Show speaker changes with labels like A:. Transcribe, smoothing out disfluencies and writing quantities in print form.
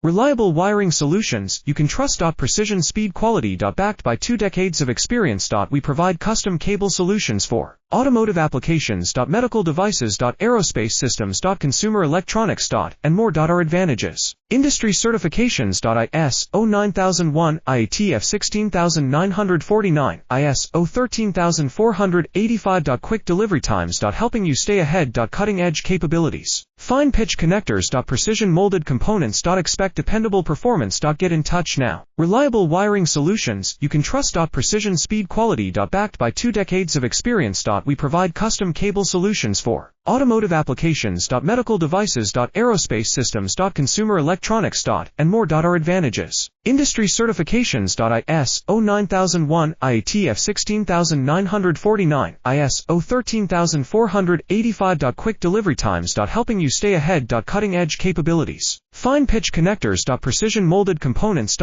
A: Reliable wiring solutions you can trust. Precision speed quality. Backed by 2 decades of experience. We provide custom cable solutions for automotive applications. Medical devices. Aerospace systems. Consumer electronics. And more. Our advantages: industry certifications. ISO 9001, IATF 16949, ISO 13485. Quick delivery times. Helping you stay ahead. Cutting edge capabilities: fine pitch connectors. Precision molded components. Expect dependable performance. Get in touch now. Reliable wiring solutions you can trust. Precision speed quality. Backed by 2 decades of experience. We provide custom cable solutions for automotive applications. Medical devices. Aerospace systems. Consumer electronics. And more. Our advantages: industry certifications. ISO 9001, IATF 16949, ISO 13485. Quick delivery times. Helping you stay ahead. Cutting edge capabilities: fine pitch connectors. Precision molded components.